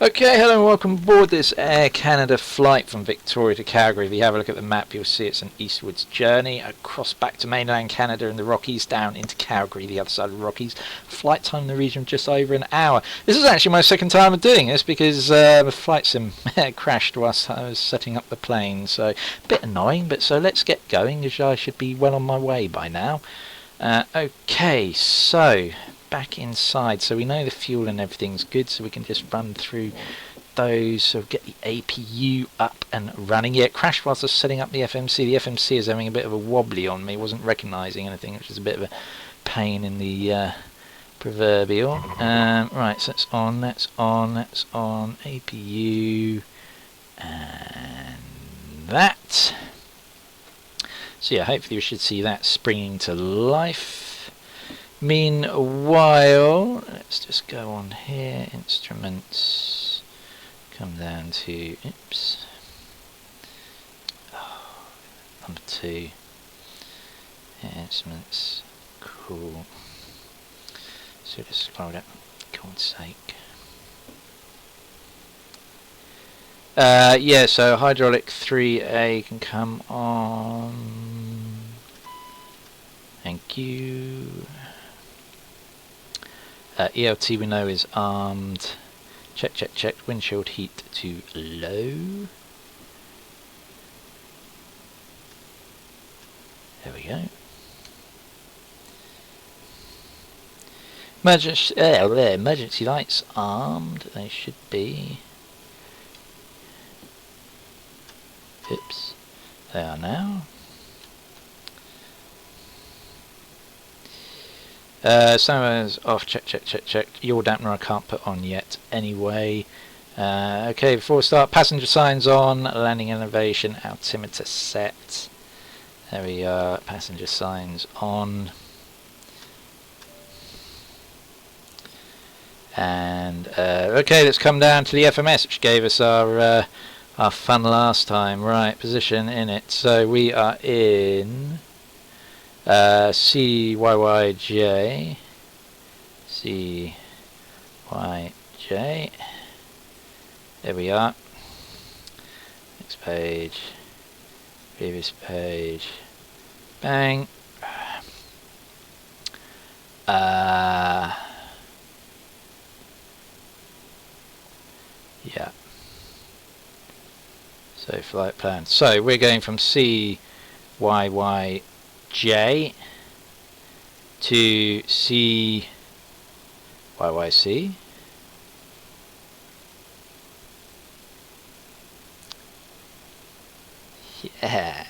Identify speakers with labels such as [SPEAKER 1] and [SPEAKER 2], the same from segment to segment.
[SPEAKER 1] Okay, hello and welcome aboard this Air Canada flight from Victoria to Calgary. If you have a look at the map, you'll see it's an eastwards journey across back to mainland Canada and the Rockies, down into Calgary, the other side of the Rockies. Flight time in the region of just over an hour. This is actually my second time of doing this because the flight sim crashed whilst I was setting up the plane. So, a bit annoying, but so let's get going as I should be well on my way by now. Okay, so back inside, so we know the fuel and everything's good, so we can just run through those, so get the APU up and running. Yeah, it crashed whilst I was setting up the FMC. The FMC is having a bit of a wobbly on me, wasn't recognising anything, which is a bit of a pain in the proverbial. Right, so that's on, APU, and that. So yeah, hopefully we should see that springing to life. Meanwhile, let's just go on here, instruments, come down to, oops, number 2, instruments, cool, so just scroll up, God's sake. Yeah, so hydraulic 3A can come on, thank you. ELT we know is armed. Check. Windshield heat to low. There we go. Emergency lights armed. They should be. Oops. They are now. Someone's off, check. Your dampener I can't put on yet anyway. Okay, before we start, passenger signs on, landing elevation, altimeter set. There we are, passenger signs on. And, okay, let's come down to the FMS, which gave us our fun last time. Right, position in it. So we are in CYYJ, there we are, next page, previous page, bang, yeah, so flight plan, so we're going from CYYJ to YYC. Yeah.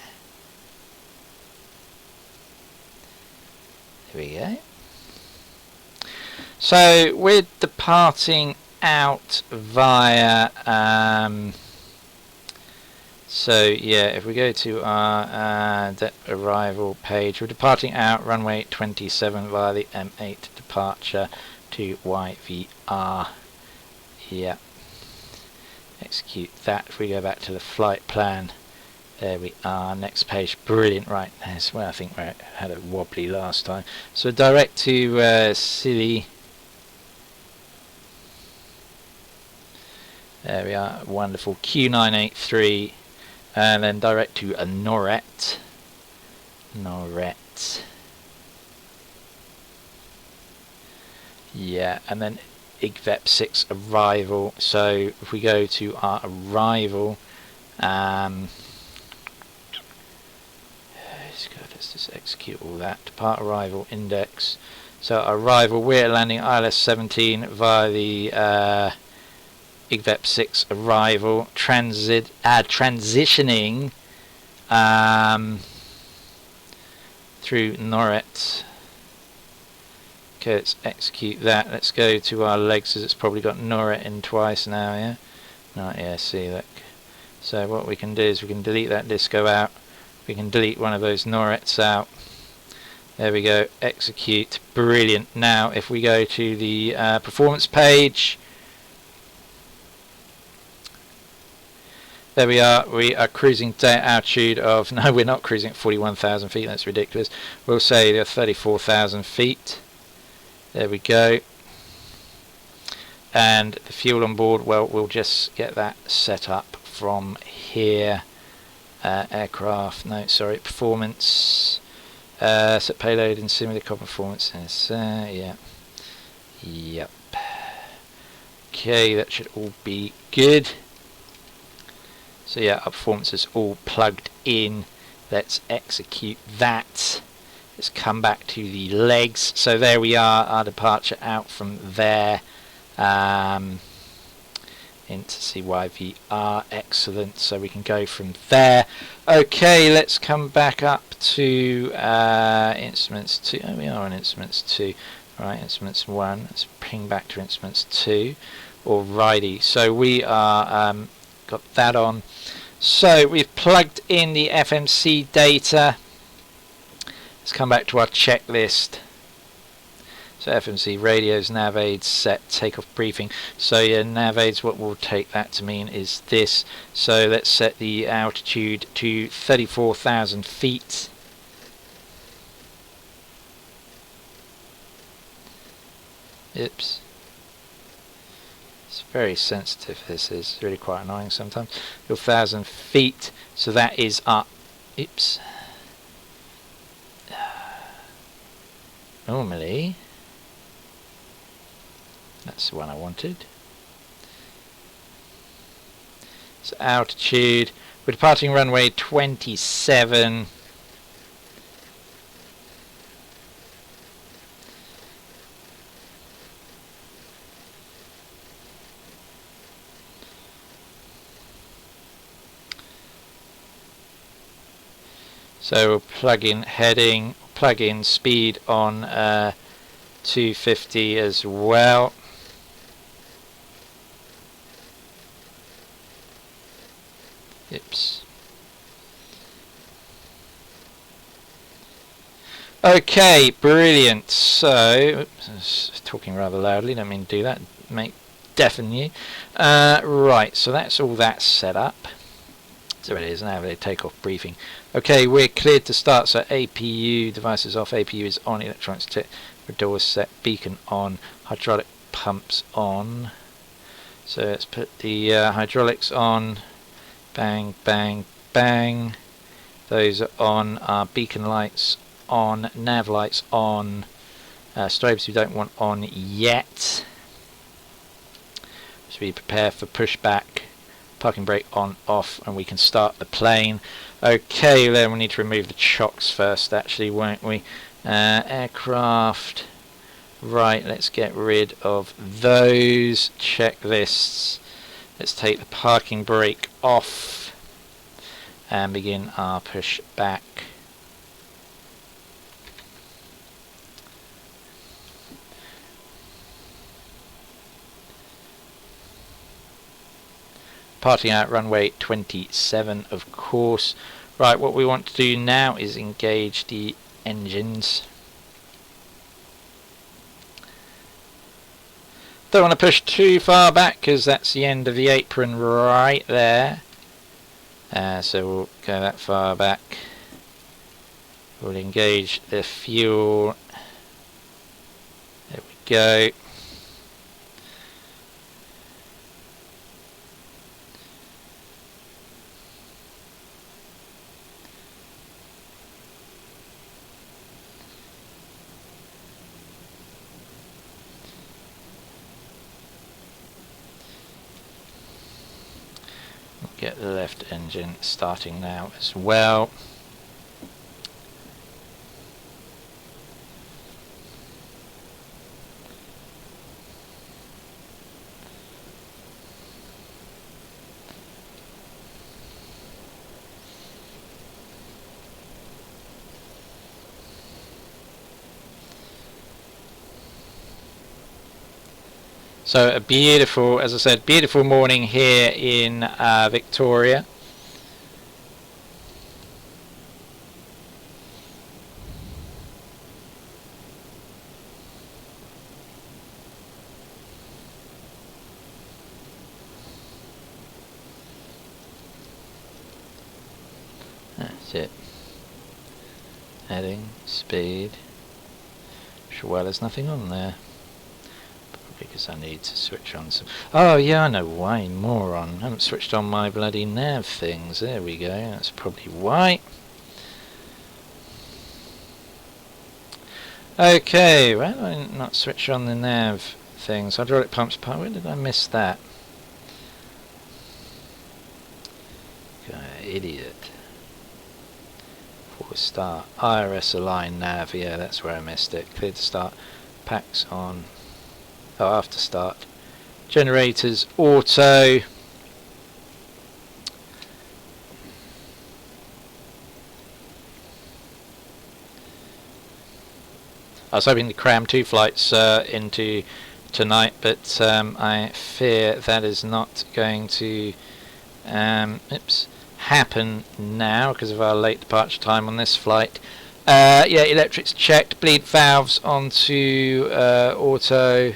[SPEAKER 1] There we go. So we're departing out via so yeah, if we go to our arrival page, we're departing out runway 27 via the M8 departure to YVR. Yeah. Execute that. If we go back to the flight plan, there we are. Next page. Brilliant. Right. That's where I think we had a wobbly last time. So direct to Silly. There we are. Wonderful. Q983. And then direct to a Norret. Yeah, and then EVGA 6 arrival. So if we go to our arrival, let's just execute all that. Depart arrival index. So arrival, we're landing ILS 17 via the EVGA 6 arrival, transitioning through Norret. Okay, let's execute that. Let's go to our legs, as it's probably got Norret in twice now, yeah? Right, yeah, see, look. So what we can do is we can delete that disco out. We can delete one of those Norrets out. There we go, execute. Brilliant. Now, if we go to the performance page, there we are cruising at altitude of, no, we're not cruising at 41,000 feet, that's ridiculous. We'll say 34,000 feet. There we go. And the fuel on board, well, we'll just get that set up from here. Aircraft, no, sorry, performance, set payload and simulated core performance. Yeah, yep. Okay, that should all be good. So yeah, our performance is all plugged in. Let's execute that. Let's come back to the legs. So there we are, our departure out from there into CYVR. Excellent. So we can go from there. Okay, let's come back up to instruments 2. Oh, we are on instruments 2. Right, instruments 1. Let's ping back to instruments 2. Alrighty. So we are got that on. So we've plugged in the FMC data. Let's come back to our checklist. So FMC radios, nav aids, set, takeoff briefing. So yeah, nav aids, what we'll take that to mean is this. So let's set the altitude to 34,000 feet. Oops. It's very sensitive, this is really quite annoying sometimes. 1,000 feet, so that is our, oops. Normally, that's the one I wanted. So altitude, we're departing runway 27. So we'll plug in heading, plug in speed on 250 as well. Oops. Okay, brilliant. So, oops, I was talking rather loudly, don't mean to do that, make deafen you. Right, so that's all that set up. So it is now a takeoff briefing. Okay, we're cleared to start. So APU devices off, APU is on, electronics doors set, beacon on, hydraulic pumps on. So let's put the hydraulics on. Bang, bang, bang. Those are on. Our beacon lights on, nav lights on. Strobes we don't want on yet. So we prepare for pushback. Parking brake on, off, and we can start the plane. Okay, then we need to remove the chocks first, actually, won't we? Aircraft. Right, let's get rid of those checklists. Let's take the parking brake off and begin our push back. Parting out runway 27, of course. Right, what we want to do now is engage the engines. Don't want to push too far back because that's the end of the apron right there. So we'll go that far back. We'll engage the fuel. There we go. Get the left engine starting now as well. So a beautiful, as I said, beautiful morning here in Victoria. That's it. Heading, speed. Sure, well, there's nothing on there. because I need to switch on some. Oh yeah, I know why, moron. I haven't switched on my bloody nav things. There we go. That's probably why. Okay, why did I not switch on the nav things? Hydraulic pumps part. Where did I miss that? Idiot. Before start. IRS align nav. Yeah, that's where I missed it. Clear to start. Packs on. Oh, after start. Generators auto. I was hoping to cram 2 flights into tonight, but I fear that is not going to happen now because of our late departure time on this flight. Yeah, electrics checked, bleed valves onto auto.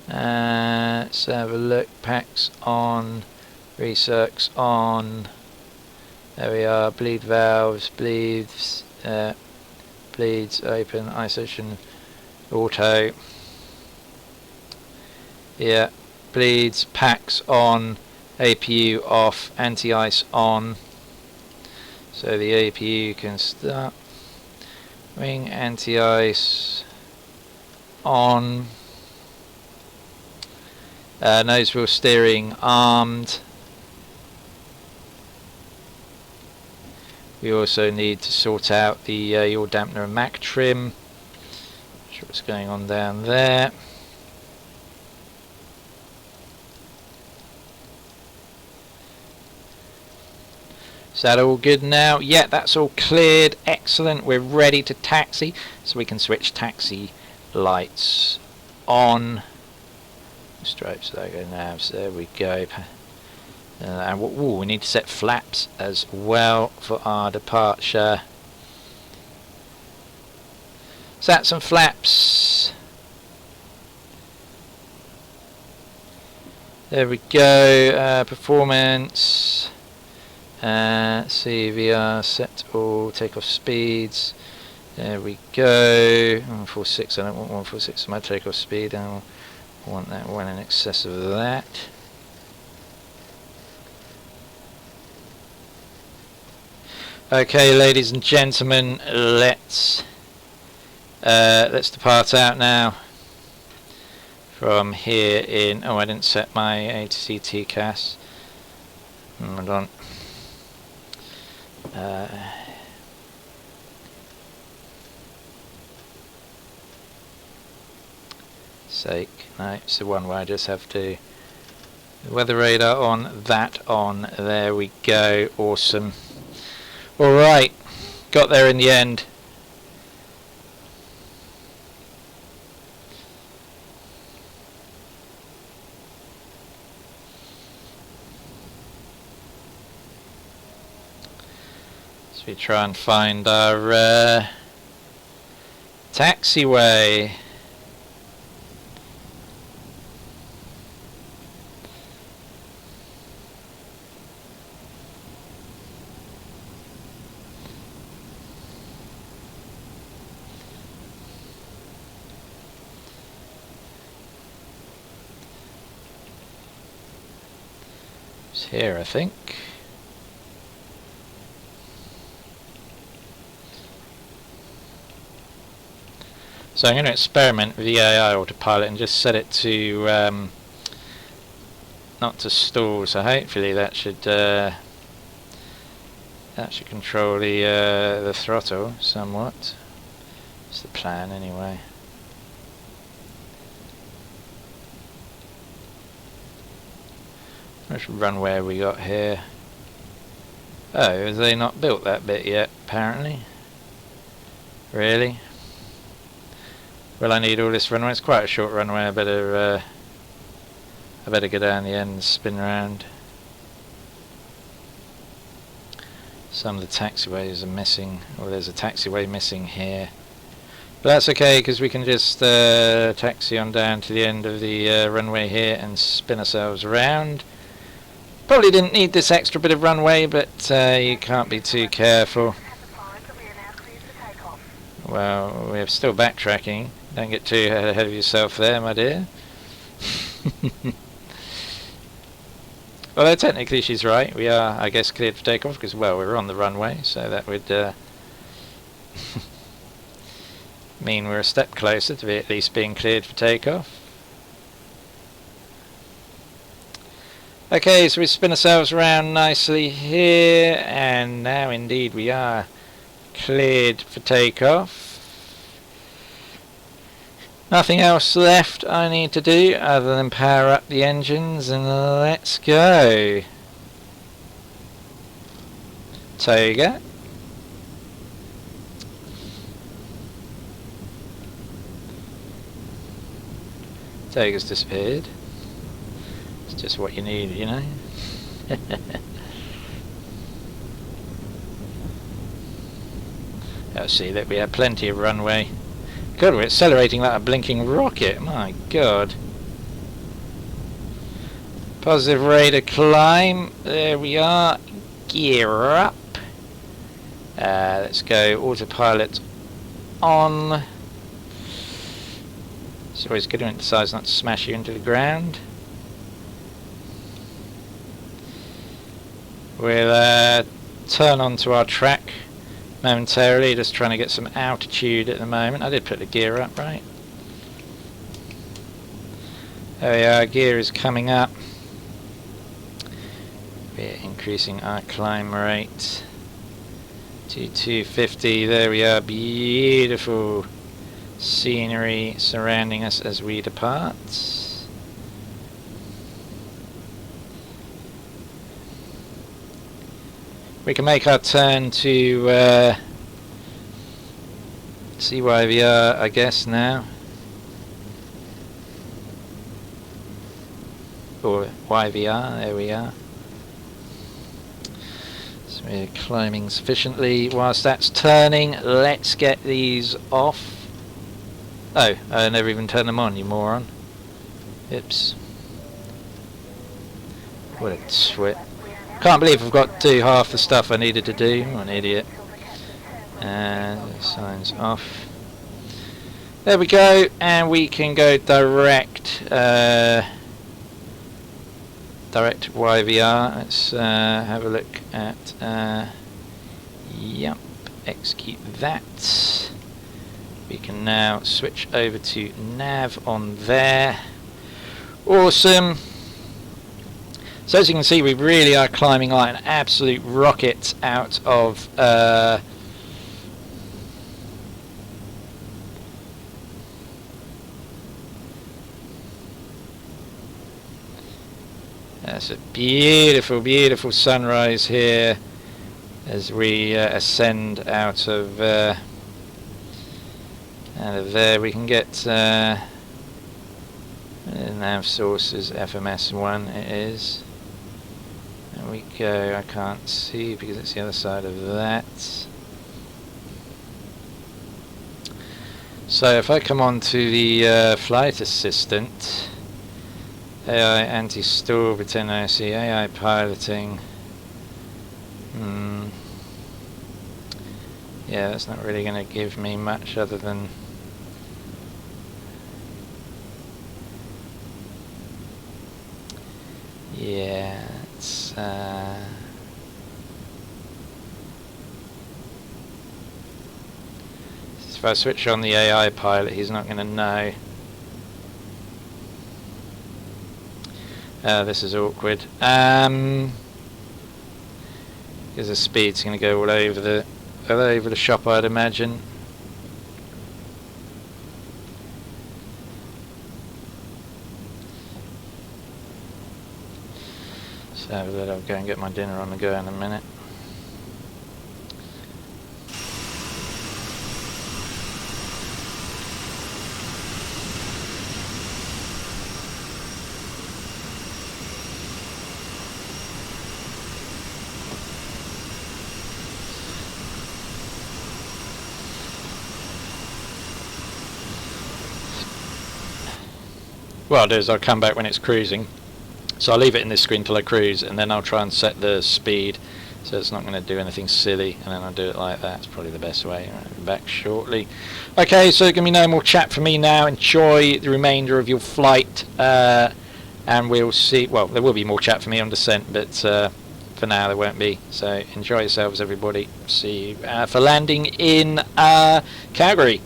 [SPEAKER 1] Let's have a look. Packs on, recircs on. There we are. Bleed valves, bleeds open, isolation auto. Yeah, bleeds, packs on, APU off, anti-ice on. So the APU can start. Wing anti-ice on. Nose wheel steering armed. We also need to sort out the yaw dampener and Mac trim. Not sure what's going on down there. Is that all good now? Yeah, that's all cleared. Excellent. We're ready to taxi. So we can switch taxi lights on. Stripes, logo, navs. There we go. And we need to set flaps as well for our departure. Set some flaps. There we go. Performance. CVR set all takeoff speeds. There we go. 146. I don't want 146 as my takeoff speed. I want that one in excess of that. Okay, ladies and gentlemen, let's depart out now from here in. Oh, I didn't set my A to C TCAS. Hold on. Sake. No, it's the one where I just have to. The weather radar on, that on. There we go. Awesome. Alright, got there in the end. So we try and find our taxiway. Here, I think. So I'm going to experiment with the AI autopilot and just set it to not to stall. So hopefully that should control the throttle somewhat. It's the plan anyway. Which runway have we got here? Oh, have they not built that bit yet, apparently? Really? Well, I need all this runway. It's quite a short runway. I better go down the end and spin around. Some of the taxiways are missing. Or there's a taxiway missing here. But that's okay, because we can just taxi on down to the end of the runway here and spin ourselves around. Probably didn't need this extra bit of runway, but you can't be too careful. Well, we're still backtracking. Don't get too ahead of yourself there, my dear. Although technically she's right, we are, I guess, cleared for takeoff because, well, we're on the runway, so that would mean we're a step closer to be at least being cleared for takeoff. Okay, so we spin ourselves around nicely here, and now indeed we are cleared for takeoff. Nothing else left I need to do other than power up the engines and let's go. Toga. Toga's disappeared. It's just what you need, you know. Let's see that we have plenty of runway. God, we're accelerating like a blinking rocket. My God. Positive rate of climb. There we are. Gear up. Let's go autopilot on. It's always good when it decides not to smash you into the ground. We'll turn onto our track momentarily, just trying to get some altitude at the moment. I did put the gear up, right? There we are, gear is coming up. We're increasing our climb rate to 250. There we are, beautiful scenery surrounding us as we depart. We can make our turn to YVR, I guess, now. Or YVR, there we are. So we're climbing sufficiently. Whilst that's turning, let's get these off. Oh, I never even turned them on, you moron. Oops. What a twit. Can't believe I've got to do half the stuff I needed to do. I'm an idiot. And signs off. There we go, and we can go direct YVR. Let's have a look at yep, execute that. We can now switch over to nav on there. Awesome. So as you can see, we really are climbing like an absolute rocket out of that's a beautiful, beautiful sunrise here as we ascend out of there. We can get nav sources FMS1 it is. There we go. I can't see because it's the other side of that. So if I come on to the flight assistant, AI anti-stall, pretend I see AI piloting. Yeah, that's not really going to give me much other than yeah, it's if I switch on the AI pilot, he's not going to know. This is awkward. Because the speed's going to go all over the shop, I'd imagine. So I'll go and get my dinner on the go in a minute. What I'll do is I'll come back when it's cruising. So I'll leave it in this screen till I cruise, and then I'll try and set the speed so it's not going to do anything silly, and then I'll do it like that. It's probably the best way. Right, I'll be back shortly. Okay, so there's going to be no more chat for me now. Enjoy the remainder of your flight. and we'll see. Well, there will be more chat for me on descent, but for now there won't be. So enjoy yourselves, everybody. See you for landing in Calgary.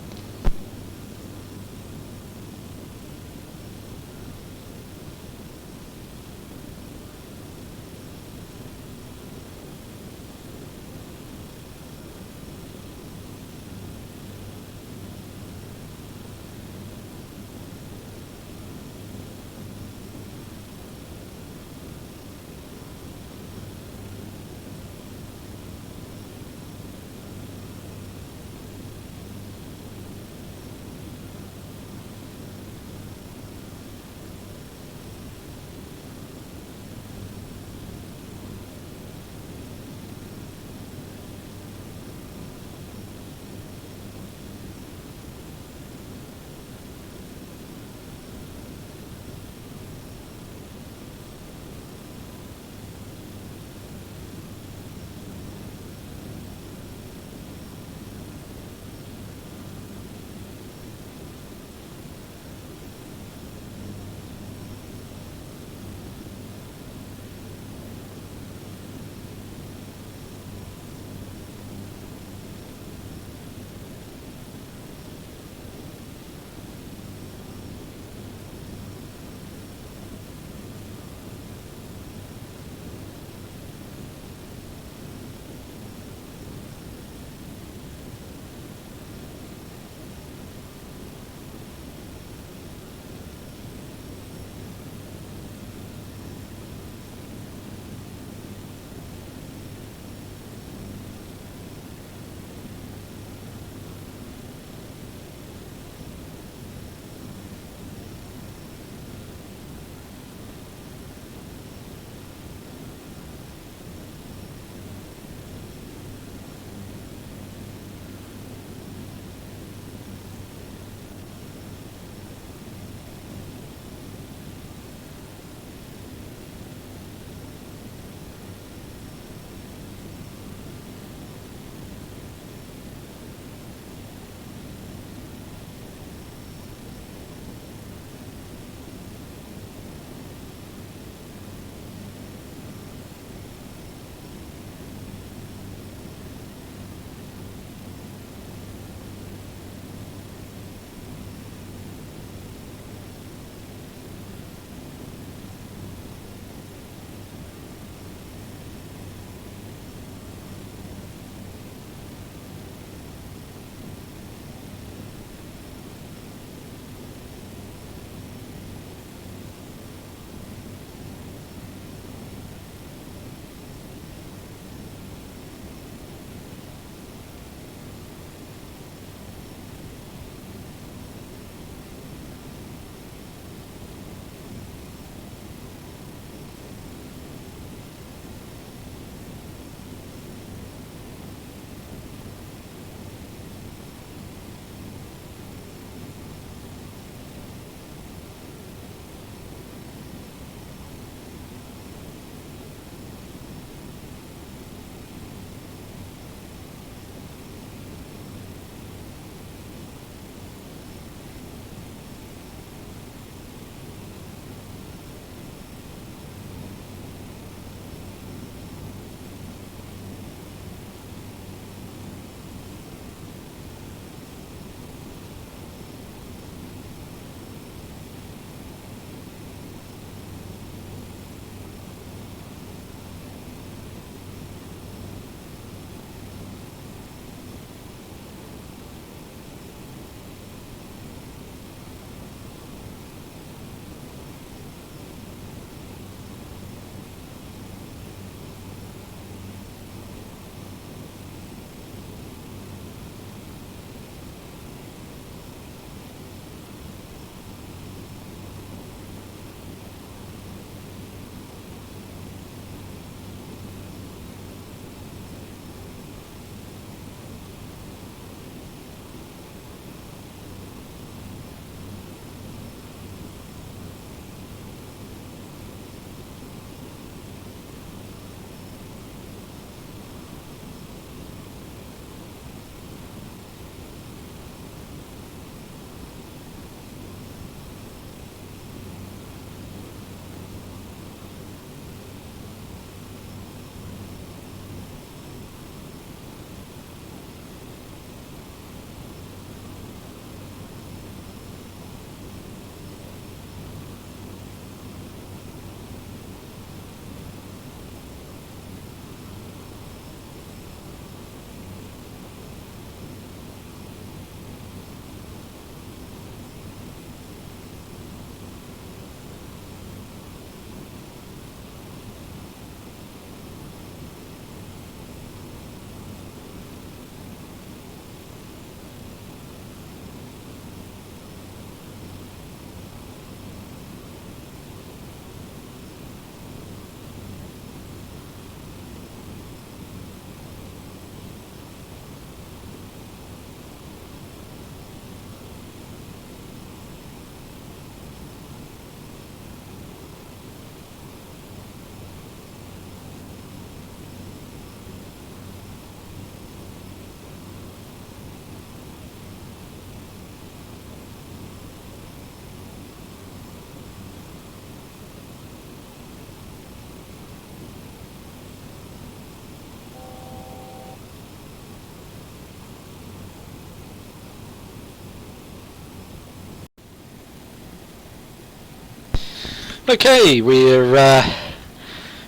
[SPEAKER 1] Okay, we're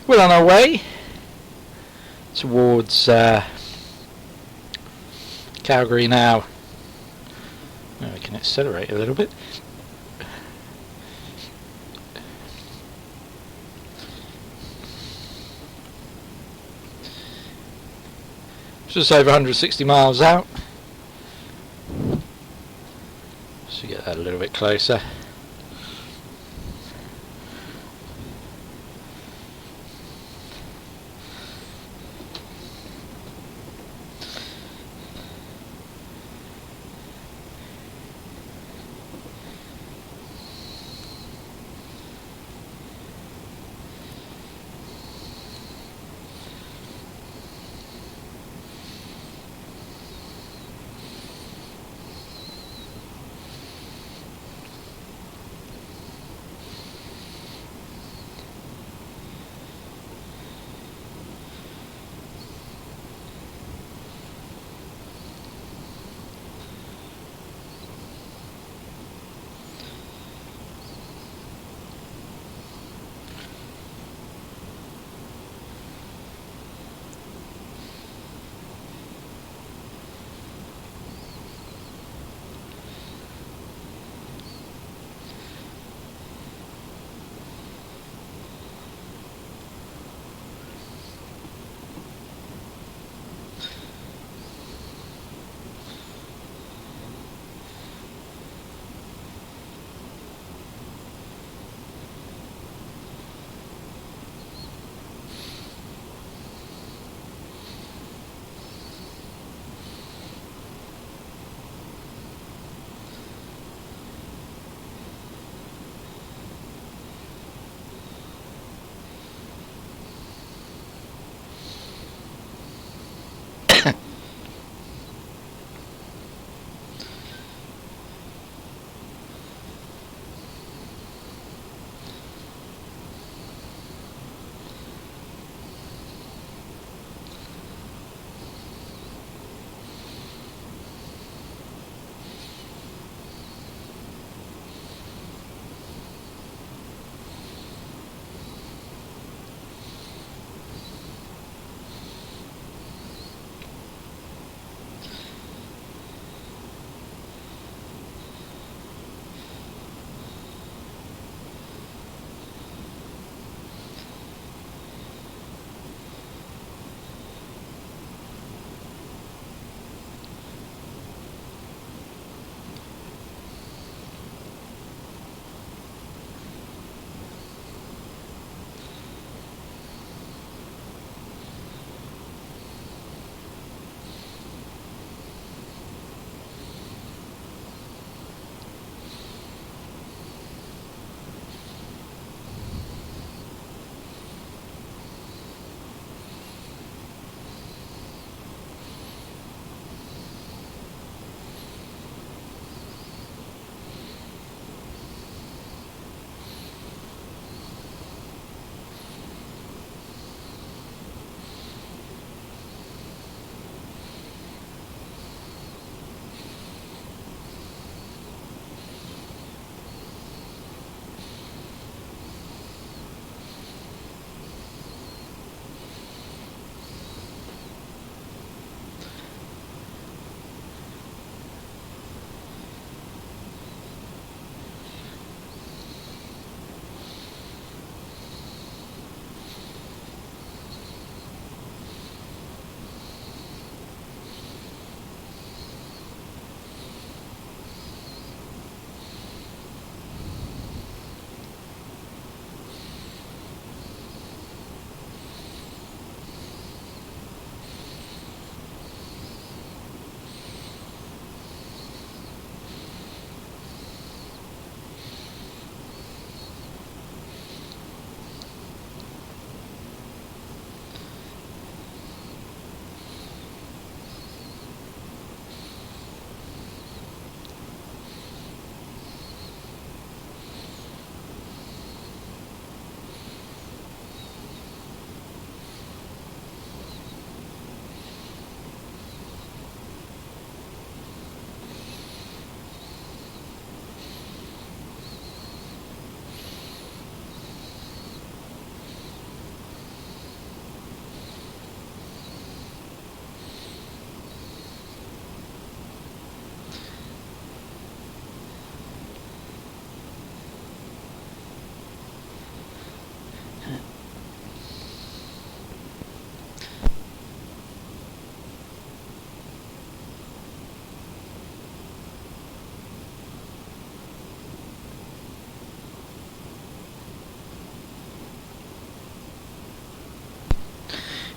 [SPEAKER 1] on our way towards Calgary now. Oh, we can accelerate a little bit. Just over 160 miles out. So get that a little bit closer.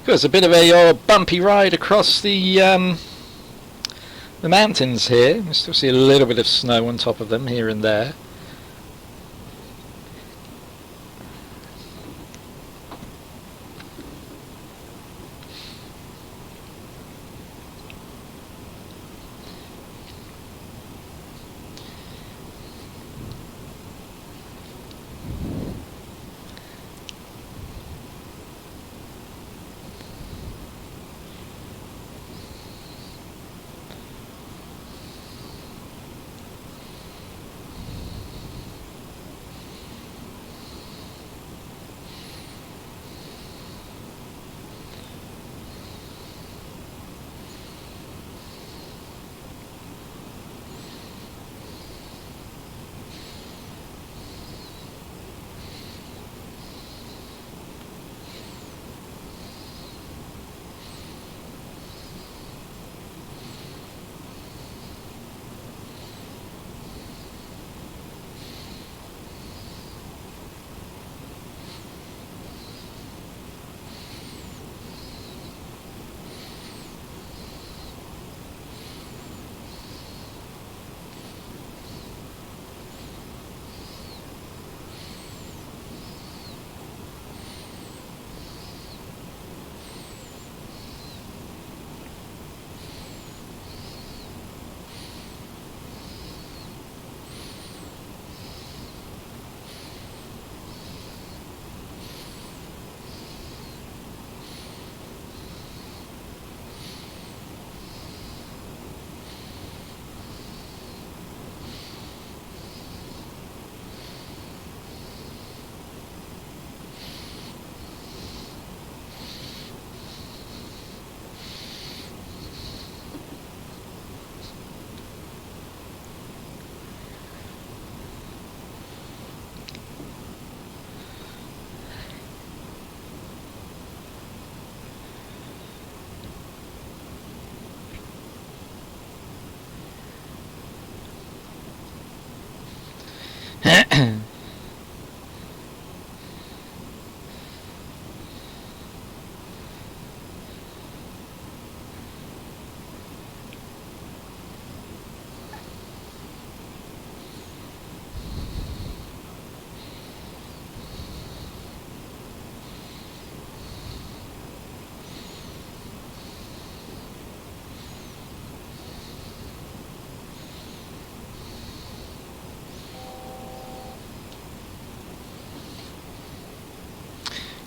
[SPEAKER 1] It's a bit of a bumpy ride across the mountains here. You still see a little bit of snow on top of them here and there.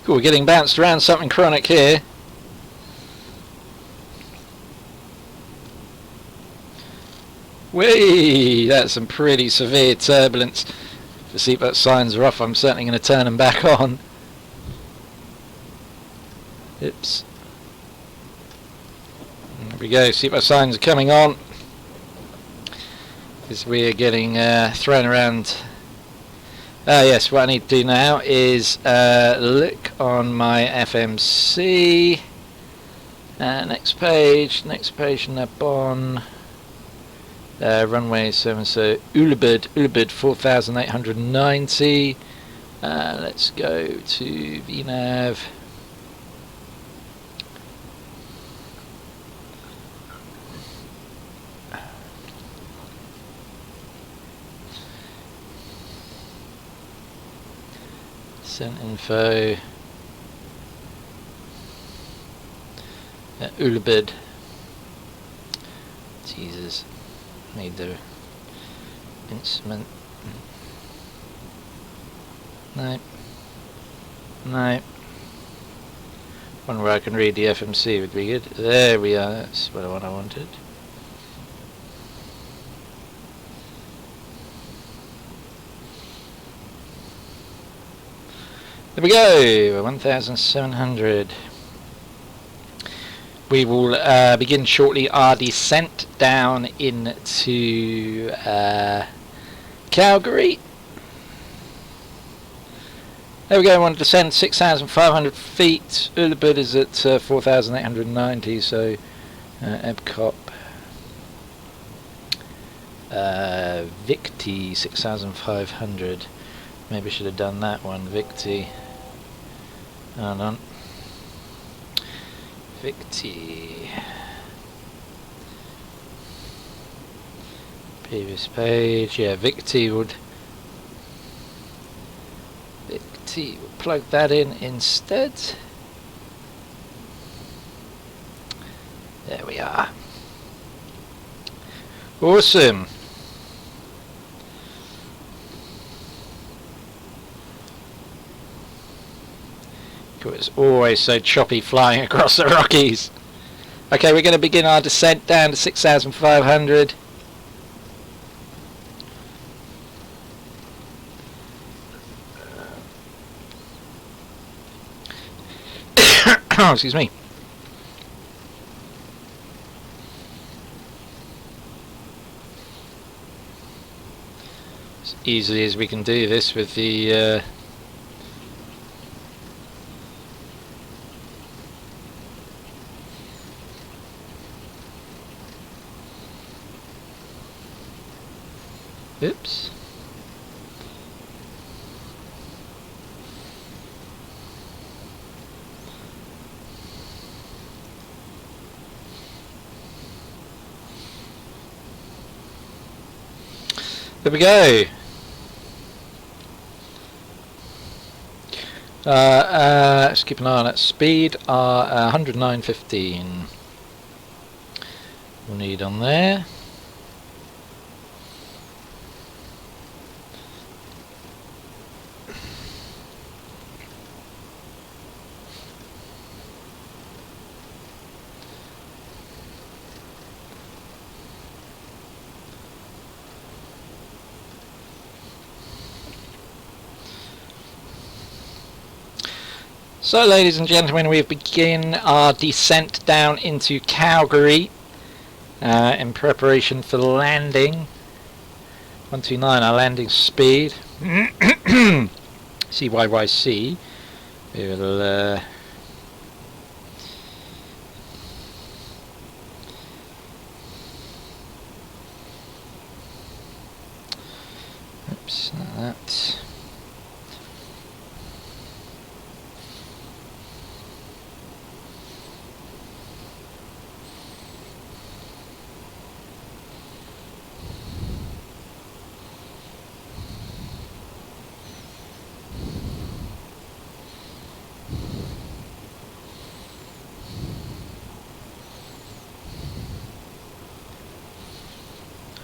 [SPEAKER 1] Cool, we're getting bounced around something chronic here. Whee! That's some pretty severe turbulence. If the seatbelt signs are off, I'm certainly going to turn them back on. Oops. There we go, seatbelt signs are coming on. As we are getting thrown around. Yes, what I need to do now is look on my FMC. Next page, Nabon. Runway 7, so Ulebud 4890. Let's go to VNAV. Send info. Ulebud. Jesus. Need the instrument. No. One where I can read the FMC would be good. There we are. That's what I wanted. There we go. 1,700. We will begin shortly our descent down into Calgary. There we go, I want to descend 6,500 feet. Ulebud is at 4,890, so Epcop. Victi 6,500. Maybe I should have done that one, Victi. Hold on. VicT. Previous page, yeah, VicT would plug that in instead. There we are. Awesome. It's always so choppy flying across the Rockies. Okay, we're going to begin our descent down to 6,500. Oh, excuse me. As easily as we can do this with the oops. There we go. Let's keep an eye on that speed. 109.15. We'll need on there. So, ladies and gentlemen, we begin our descent down into Calgary in preparation for landing. 129, our landing speed. CYYC. We will oops, not that.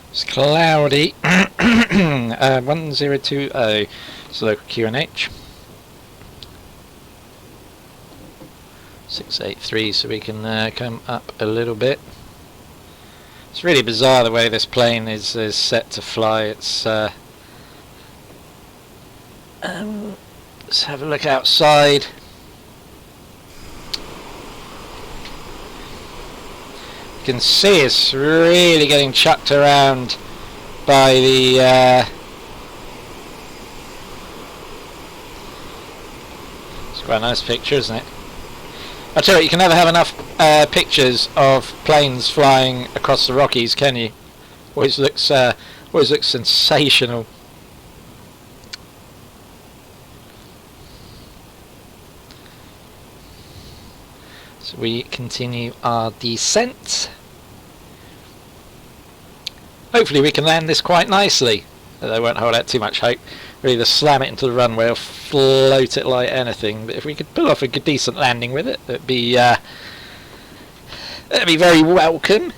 [SPEAKER 1] It's cloudy. 1020. It's local QNH. 683, so we can come up a little bit. It's really bizarre the way this plane is set to fly. It's let's have a look outside. You can see it's really getting chucked around by the it's quite a nice picture, isn't it? I tell you what, you can never have enough pictures of planes flying across the Rockies, can you? Always looks sensational. So we continue our descent. Hopefully we can land this quite nicely. I won't hold out too much hope. We'll either slam it into the runway or float it like anything. But if we could pull off a good, decent landing with it, that'd be very welcome.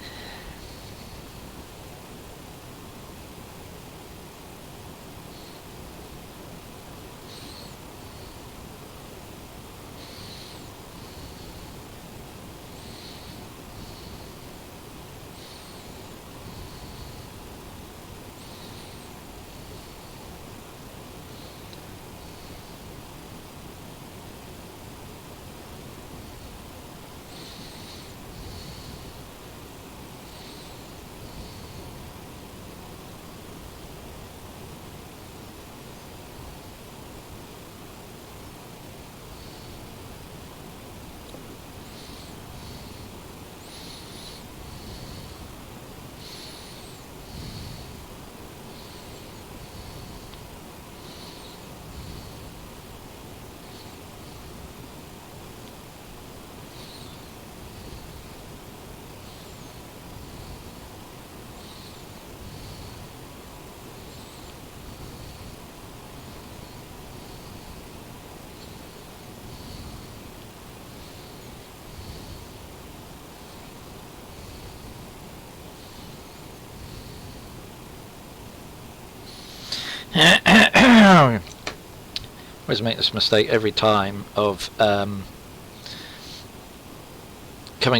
[SPEAKER 1] always make this mistake every time of coming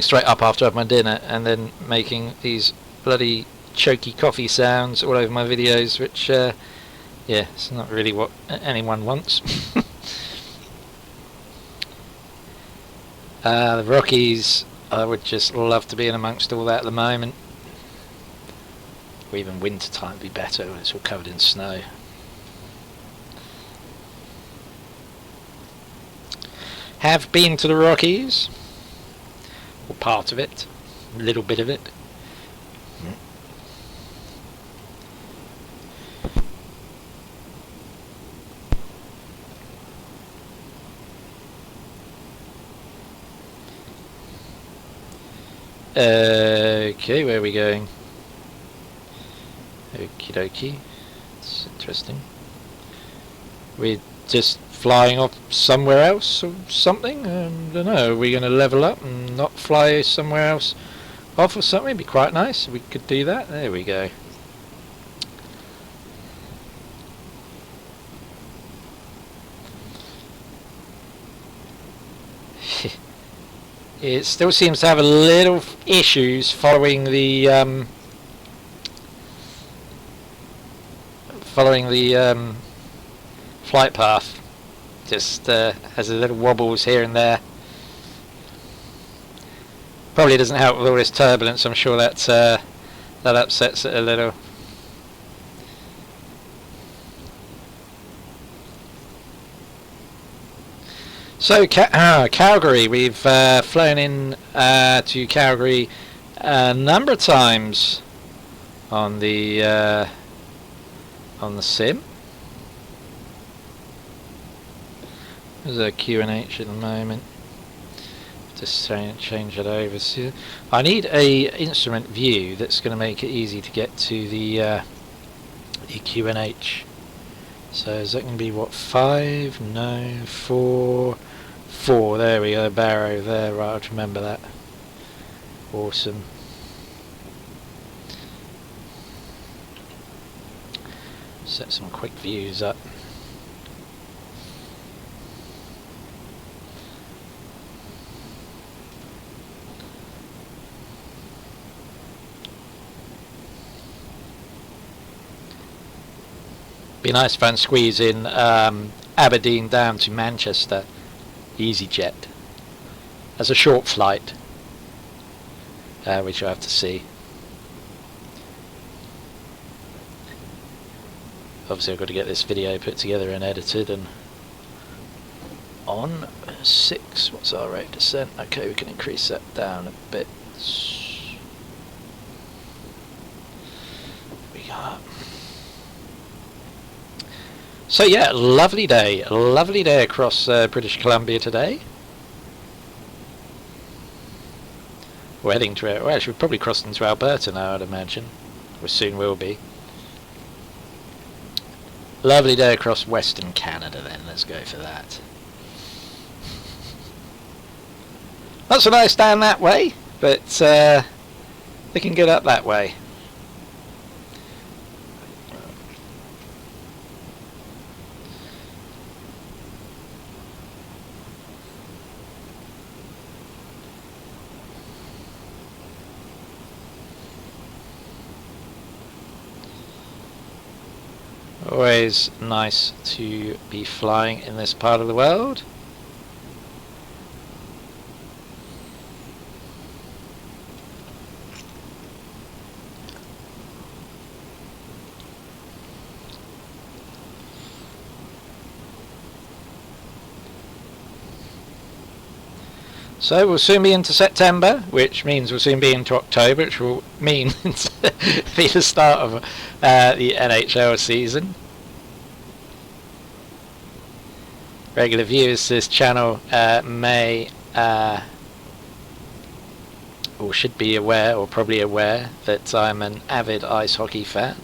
[SPEAKER 1] straight up after I've had my dinner and then making these bloody choky coffee sounds all over my videos, which yeah, it's not really what anyone wants. The Rockies, I would just love to be in amongst all that at the moment. Or even winter time would be better when it's all covered in snow. Have been to the Rockies, or part of it, a little bit of it. Okay, where are we going? Okie dokie. It's interesting. We're just flying off somewhere else or something? I don't know. Are we going to level up and not fly somewhere else off or something? It'd be quite nice if we could do that. There we go. It still seems to have a little issues following the flight path. Just has a little wobbles here and there. Probably doesn't help with all this turbulence. I'm sure that that upsets it a little. So Calgary, we've flown in to Calgary a number of times on the sim. There's a QNH at the moment. Just change it over. So I need a instrument view that's going to make it easy to get to the QNH. So is that going to be what, 5? No, 4. 4. There we go. Barrow there. Right, I'll remember that. Awesome. Set some quick views up. Be nice if I can squeeze in Aberdeen down to Manchester EasyJet as a short flight, which I have to see. Obviously I've got to get this video put together and edited and on. 6, what's our rate of descent? Okay, we can increase that down a bit. We got. So yeah, lovely day across British Columbia today. We're heading to, well, actually we've probably crossed into Alberta now, I'd imagine. We soon will be. Lovely day across Western Canada then, let's go for that. Not so nice down that way, but looking good up that way. Always nice to be flying in this part of the world. So we'll soon be into September, which means we'll soon be into October, which will mean be the start of the NHL season. Regular viewers to this channel may or should be aware, or probably aware, that I'm an avid ice hockey fan.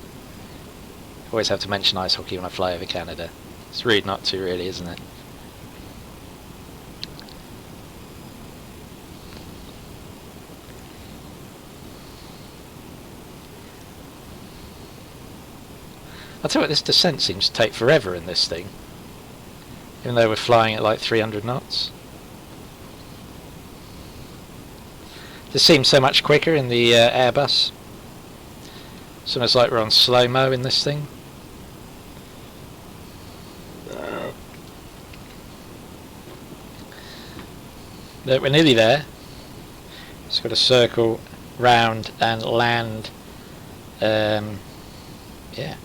[SPEAKER 1] Always have to mention ice hockey when I fly over Canada. It's rude not to, really, isn't it? I'll tell you what, this descent seems to take forever in this thing. even though we're flying at like 300 knots. This seems so much quicker in the Airbus. It's almost like we're on slow-mo in this thing. But we're nearly there. Just got to circle round and land. Yeah.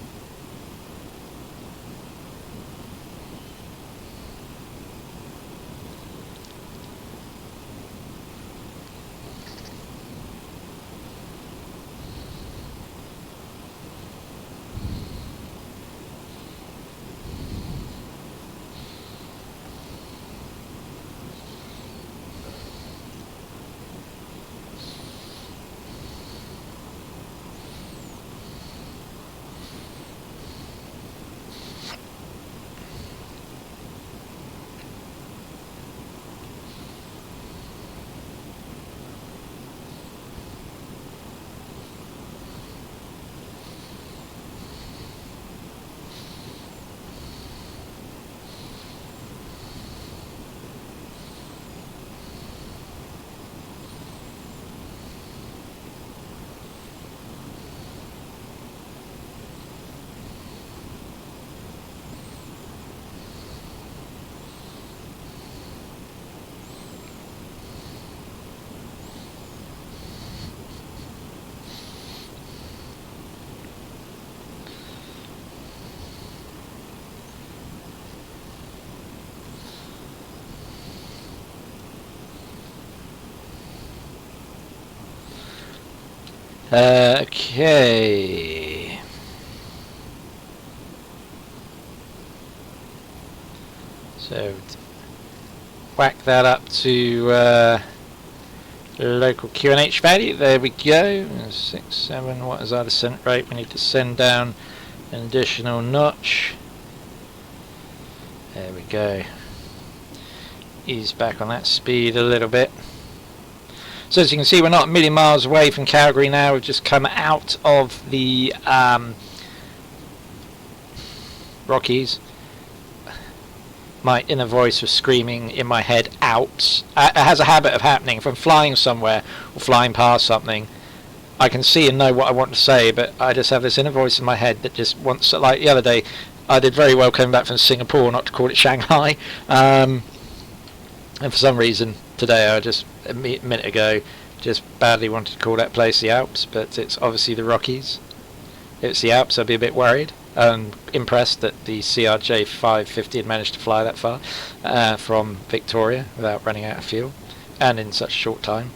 [SPEAKER 1] Okay. So whack that up to local QNH value. There we go. 6.7. What is our descent rate? We need to send down an additional notch. There we go. Ease back on that speed a little bit. So as you can see, we're not a million miles away from Calgary now. We've just come out of the Rockies. My inner voice was screaming in my head, Alps. It has a habit of happening. If I'm flying somewhere or flying past something, I can see and know what I want to say, but I just have this inner voice in my head that just wants to, like the other day, I did very well coming back from Singapore, not to call it Shanghai. And for some reason, today, I just, a minute ago, just badly wanted to call that place the Alps, but it's obviously the Rockies. If it's the Alps, I'd be a bit worried. Impressed that the CRJ 550 had managed to fly that far from Victoria without running out of fuel, and in such a short time.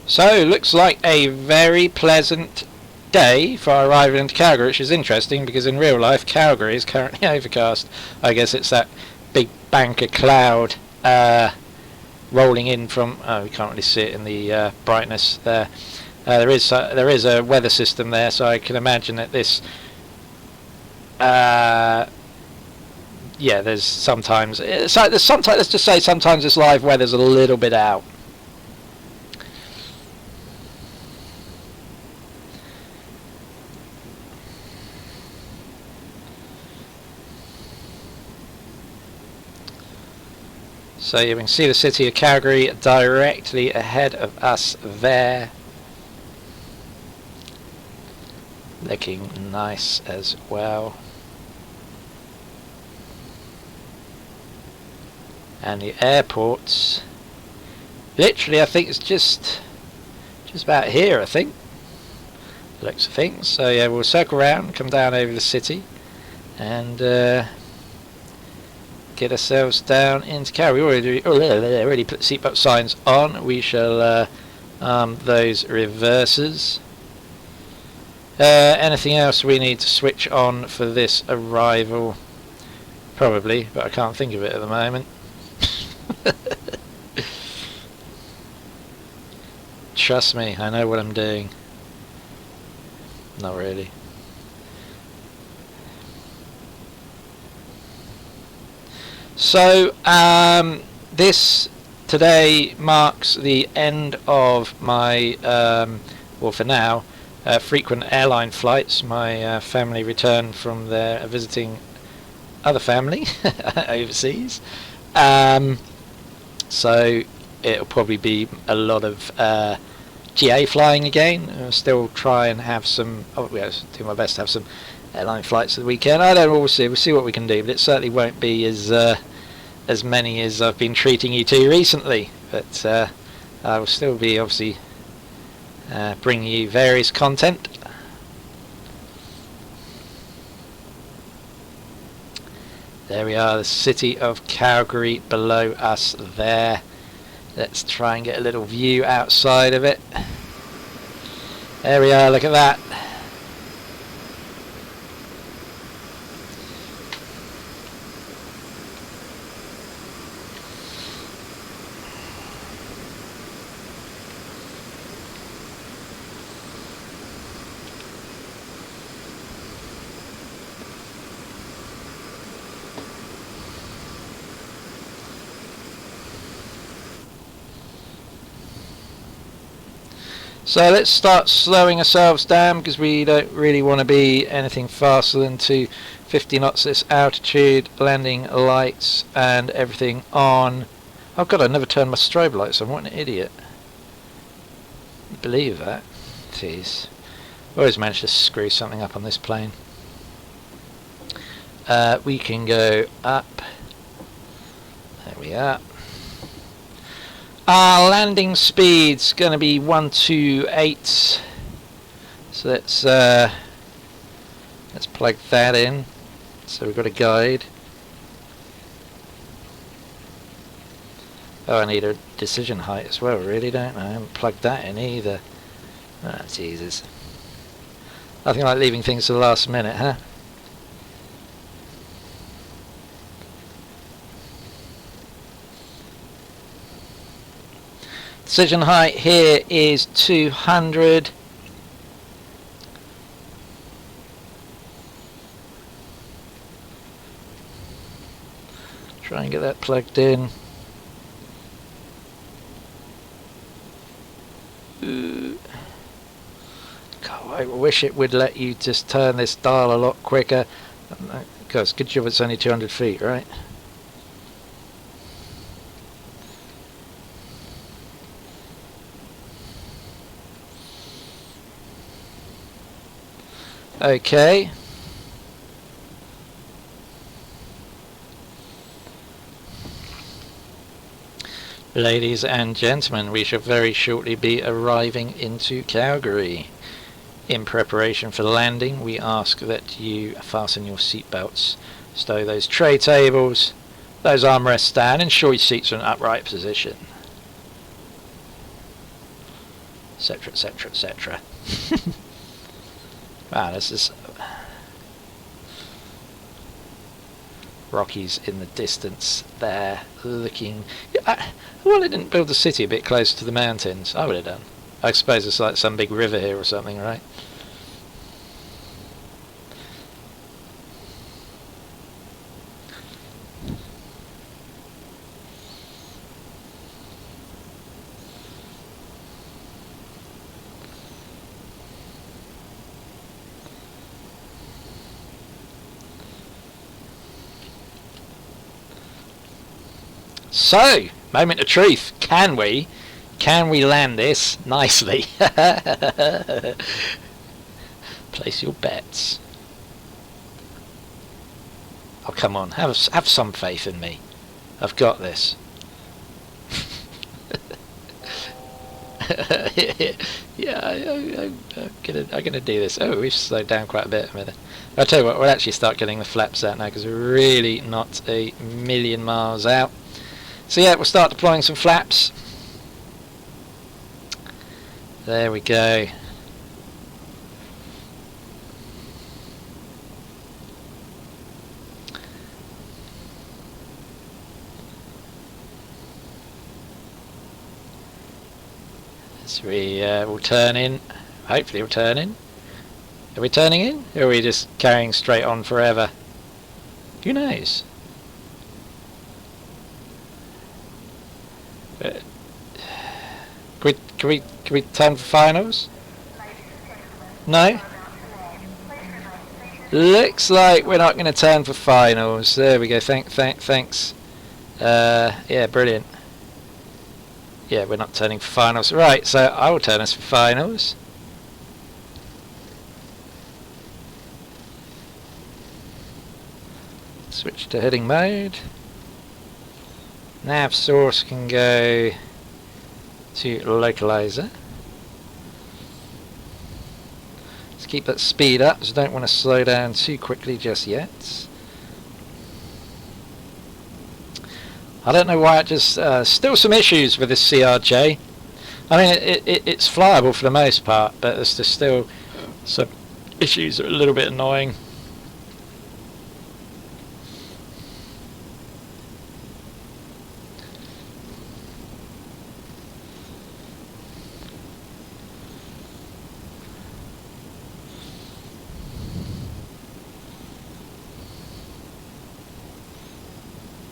[SPEAKER 1] So, looks like a very pleasant day for arriving into Calgary, which is interesting because in real life Calgary is currently overcast. I guess it's that big bank of cloud rolling in from, oh, we can't really see it in the brightness there. There is a weather system there, so I can imagine that this yeah, there's sometimes let's just say sometimes this live weather's a little bit out. So you can see the city of Calgary directly ahead of us there. Looking nice as well. And the airport's literally, I think it's just about here, I think. Looks of things. So yeah, we'll circle around, come down over the city, and get ourselves down into Calgary. We already put seatbelt signs on. We shall arm those reversers. Anything else we need to switch on for this arrival? Probably, but I can't think of it at the moment. Trust me, I know what I'm doing. Not really. So today marks the end of my, well for now, frequent airline flights. My family returned from their visiting other family overseas. So it'll probably be a lot of GA flying again. I'll still try and have some, do my best to have some airline flights at the weekend. I don't know, we'll see what we can do, but it certainly won't be as many as I've been treating you to recently. But I will still be obviously bringing you various content. There we are, the city of Calgary below us there. Let's try and get a little view outside of it. There we are, look at that. So let's start slowing ourselves down, because we don't really want to be anything faster than 250 knots this altitude. Landing lights and everything on. Oh god, I never turned my strobe lights on. What an idiot. Believe that. Jeez. Always managed to screw something up on this plane. We can go up. There we are. Our landing speed's going to be 128. So let's plug that in. So we've got a guide. Oh, I need a decision height as well, really, don't I? I haven't plugged that in either. Ah, oh, Jesus. Nothing like leaving things to the last minute, huh? Decision height here is 200. Try and get that plugged in. God, I wish it would let you just turn this dial a lot quicker. Because good job it's only 200 feet, right? Okay. Ladies and gentlemen, we shall very shortly be arriving into Calgary. In preparation for landing, we ask that you fasten your seatbelts, stow those tray tables, those armrests down, ensure your seats are in an upright position, etc, etc, etc. Wow, this is Rockies in the distance there, looking. Well, they didn't build the city a bit closer to the mountains. I would have done. I suppose it's like some big river here or something, right? So, moment of truth. Can we land this nicely? Place your bets. Oh, come on. Have some faith in me. I've got this. Yeah, I'm gonna do this. Oh, we've slowed down quite a bit. I'll tell you what, we'll actually start getting the flaps out now, because we're really not a million miles out. So yeah, we'll start deploying some flaps. There we go. So we'll turn in. Hopefully we'll turn in. Are we turning in? Or are we just carrying straight on forever? Who knows? Can we turn for finals? No? Looks like we're not going to turn for finals. There we go. Thanks. Yeah, brilliant. Yeah, we're not turning for finals. Right, so I will turn us for finals. Switch to heading mode. Nav source can go to localizer. Let's keep that speed up, because I don't want to slow down too quickly just yet. I don't know why it just still some issues with this CRJ. I mean it's flyable for the most part, but there's just still some issues that are a little bit annoying.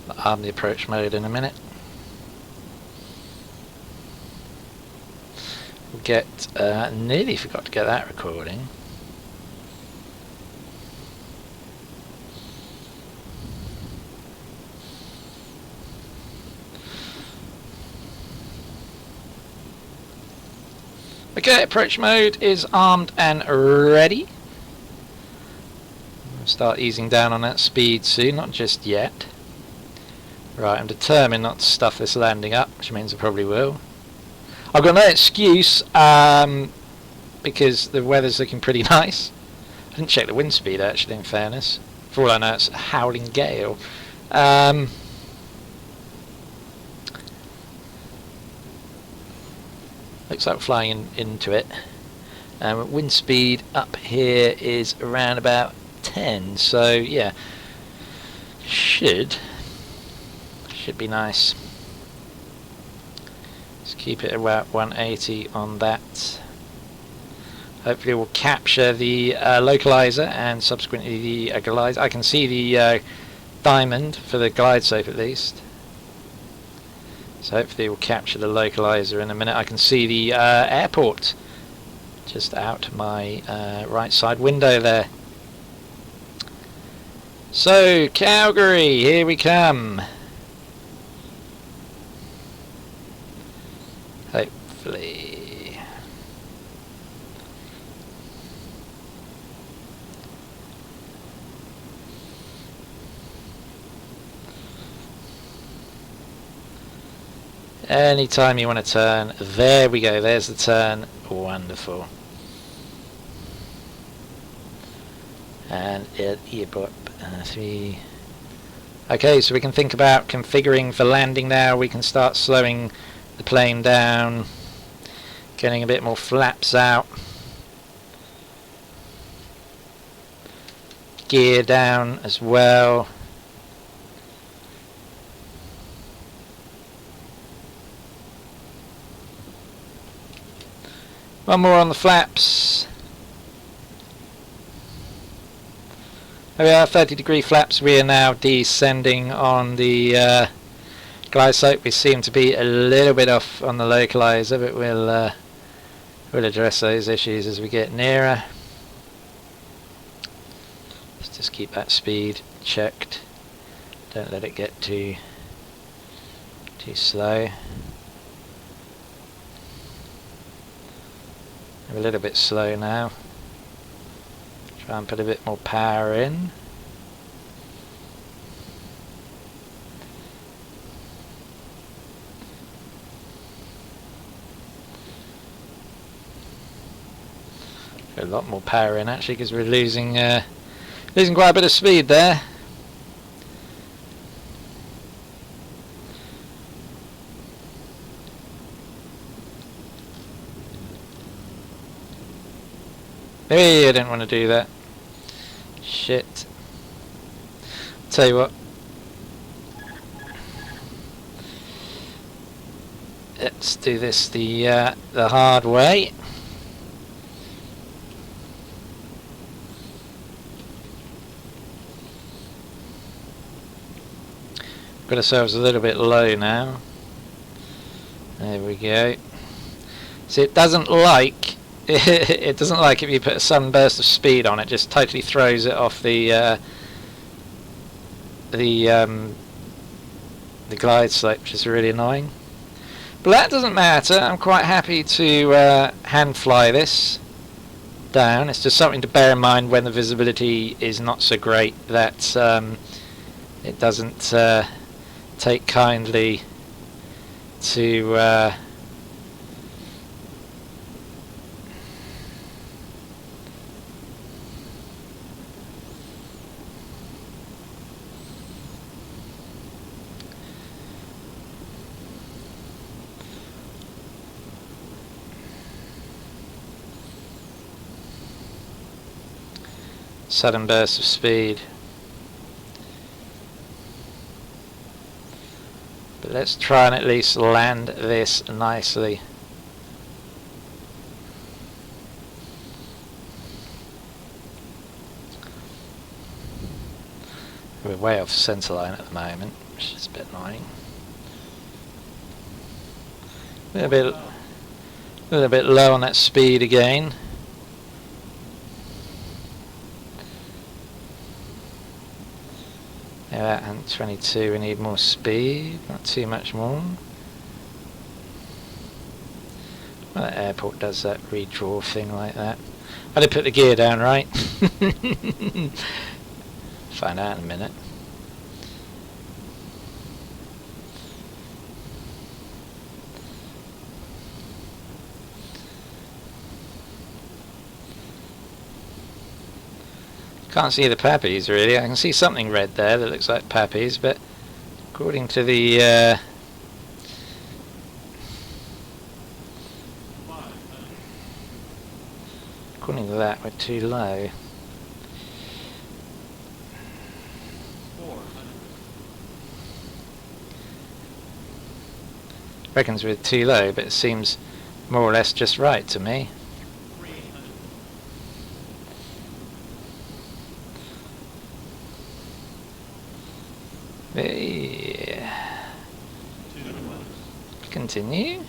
[SPEAKER 1] I'll arm the approach mode in a minute. We'll get, nearly forgot to get that recording. Okay, approach mode is armed and ready. We'll start easing down on that speed soon, not just yet. Right, I'm determined not to stuff this landing up, which means I probably will. I've got no excuse, because the weather's looking pretty nice. I didn't check the wind speed actually, in fairness. For all I know, it's a howling gale. Looks like we're flying into it. Wind speed up here is around about 10, so yeah, should be nice. Let's keep it about 180 on that. Hopefully we'll capture the localizer and subsequently the glide. I can see the diamond for the glide slope at least. So hopefully we'll capture the localizer in a minute. I can see the airport just out my right side window there. So Calgary, here we come. Hopefully. Anytime you want to turn, there we go, there's the turn, wonderful. And airport 3. Okay, so we can think about configuring for landing now. We can start slowing the plane down, getting a bit more flaps out, gear down as well. One more on the flaps. There we are, 30-degree flaps. We are now descending on the glide slope. We seem to be a little bit off on the localizer, but we'll address those issues as we get nearer. Let's just keep that speed checked. Don't let it get too slow. I'm a little bit slow now. Try and put a bit more power in. A lot more power in actually, because we're losing quite a bit of speed there. Hey, I didn't want to do that. Shit. Tell you what. Let's do this the hard way. Got ourselves a little bit low now. There we go. So it doesn't like it doesn't like if you put a sudden burst of speed on it. Just totally throws it off the glide slope, which is really annoying. But that doesn't matter. I'm quite happy to hand fly this down. It's just something to bear in mind when the visibility is not so great, that it doesn't take kindly to sudden burst of speed. But let's try and at least land this nicely. We're way off centre line at the moment, which is a bit annoying. A little bit low on that speed again. Yeah, and 22, we need more speed, not too much more. Well, the airport does that redraw thing like that. I did put the gear down right. Find out in a minute. Can't see the pappies really. I can see something red there that looks like pappies, but according to the according to that, we're too low. Reckons we're too low, but it seems more or less just right to me. Yeah. Continue.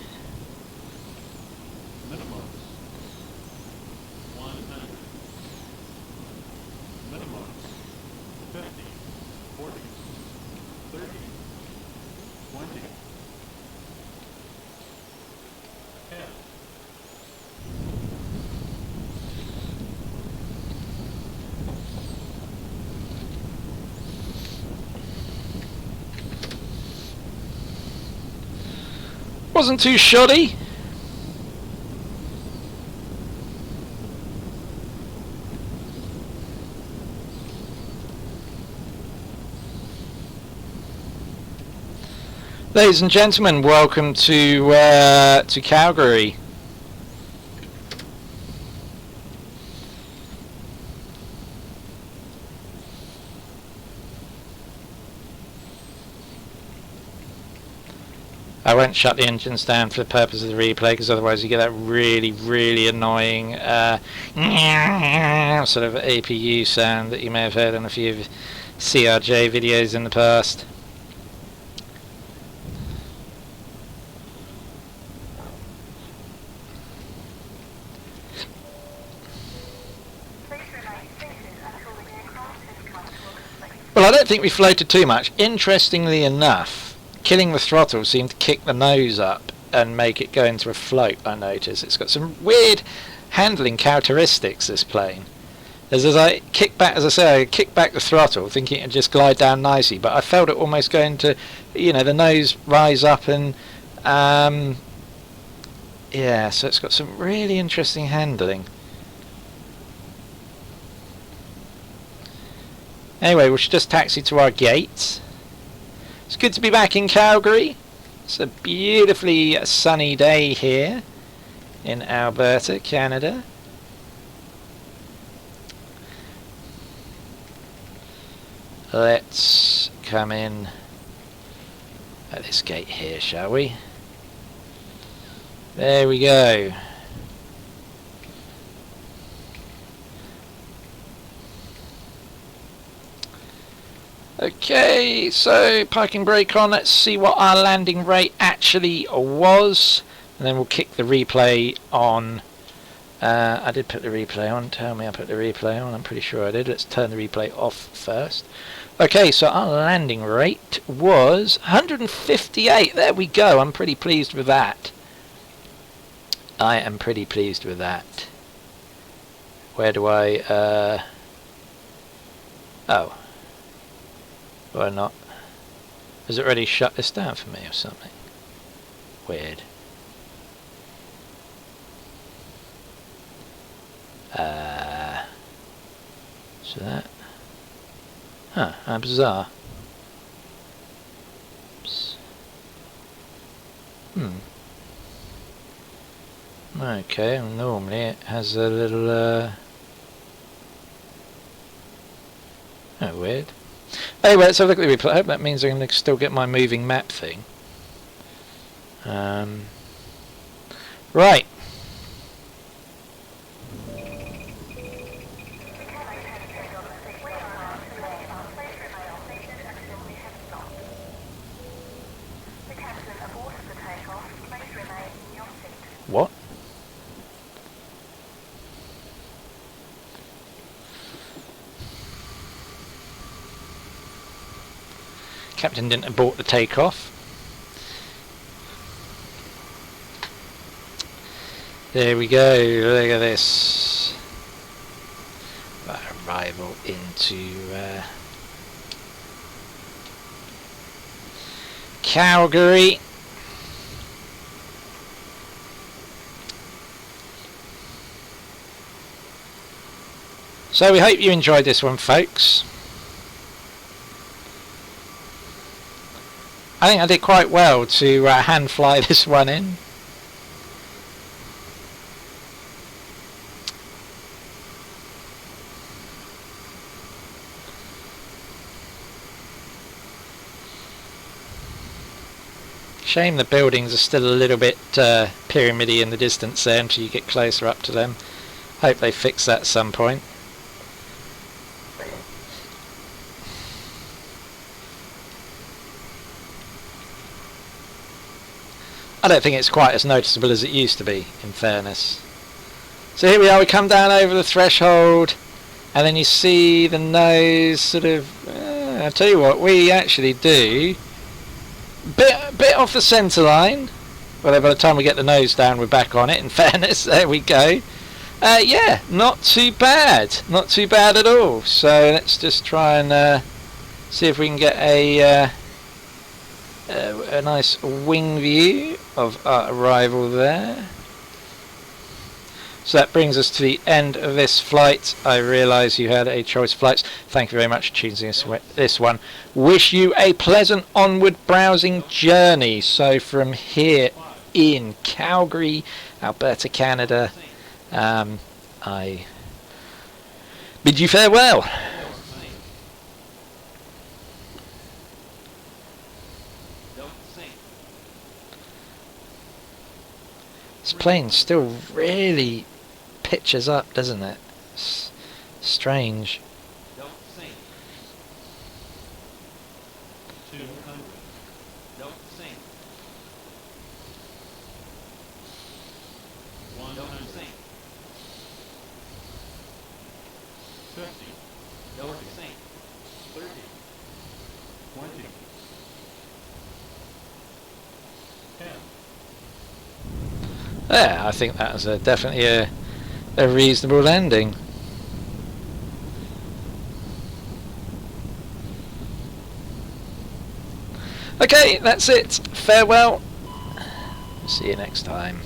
[SPEAKER 1] Wasn't too shoddy. Ladies and gentlemen, welcome to Calgary. I won't shut the engines down for the purpose of the replay, because otherwise you get that really annoying sort of APU sound that you may have heard on a few of CRJ videos in the past. Well, I don't think we floated too much. Interestingly enough, killing the throttle seemed to kick the nose up and make it go into a float. I noticed it's got some weird handling characteristics, this plane. As I kick back, as I say, I kicked back the throttle thinking it'd just glide down nicely, but I felt it almost going to, you know, the nose rise up and yeah, so it's got some really interesting handling. Anyway, we should just taxi to our gate. It's good to be back in Calgary. It's a beautifully sunny day here in Alberta, Canada. Let's come in at this gate here, shall we? There we go. Okay, so parking brake on. Let's see what our landing rate actually was. and then we'll kick the replay on. I did put the replay on. Tell me I put the replay on. I'm pretty sure I did. Let's turn the replay off first. Okay, so our landing rate was 158. There we go. I'm pretty pleased with that. I am pretty pleased with that. Where do I... oh. Or not. Has it already shut this down for me or something? Weird. So that... huh, how bizarre. Oops. Okay, well, normally it has a little... oh, weird. Anyway, let's have a look at the replay. I hope that means I'm going to still get my moving map thing. Right. What? Captain didn't abort the takeoff. There we go, look at this. Arrival into Calgary. So we hope you enjoyed this one, folks. I think I did quite well to hand fly this one in. Shame the buildings are still a little bit pyramidy in the distance there until you get closer up to them. Hope they fix that at some point. I don't think it's quite as noticeable as it used to be, in fairness. So here we are, we come down over the threshold, and then you see the nose sort of... I'll tell you what, we actually do... Bit off the centre line. Well, by the time we get the nose down, we're back on it, in fairness. There we go. Yeah, not too bad. Not too bad at all. So let's just try and see if we can get a nice wing view of our arrival there. So that brings us to the end of this flight. I realise you had a choice of flights. Thank you very much for choosing this one. Wish you a pleasant onward browsing journey. So from here in Calgary, Alberta, Canada, I bid you farewell. This plane still really pitches up, doesn't it? It's strange.
[SPEAKER 2] Don't sink. 200. Don't sink. 1 don't sink. 50. Don't sink. 30. 20. 10.
[SPEAKER 1] Yeah, I think that was definitely a reasonable landing. Okay, that's it. Farewell. See you next time.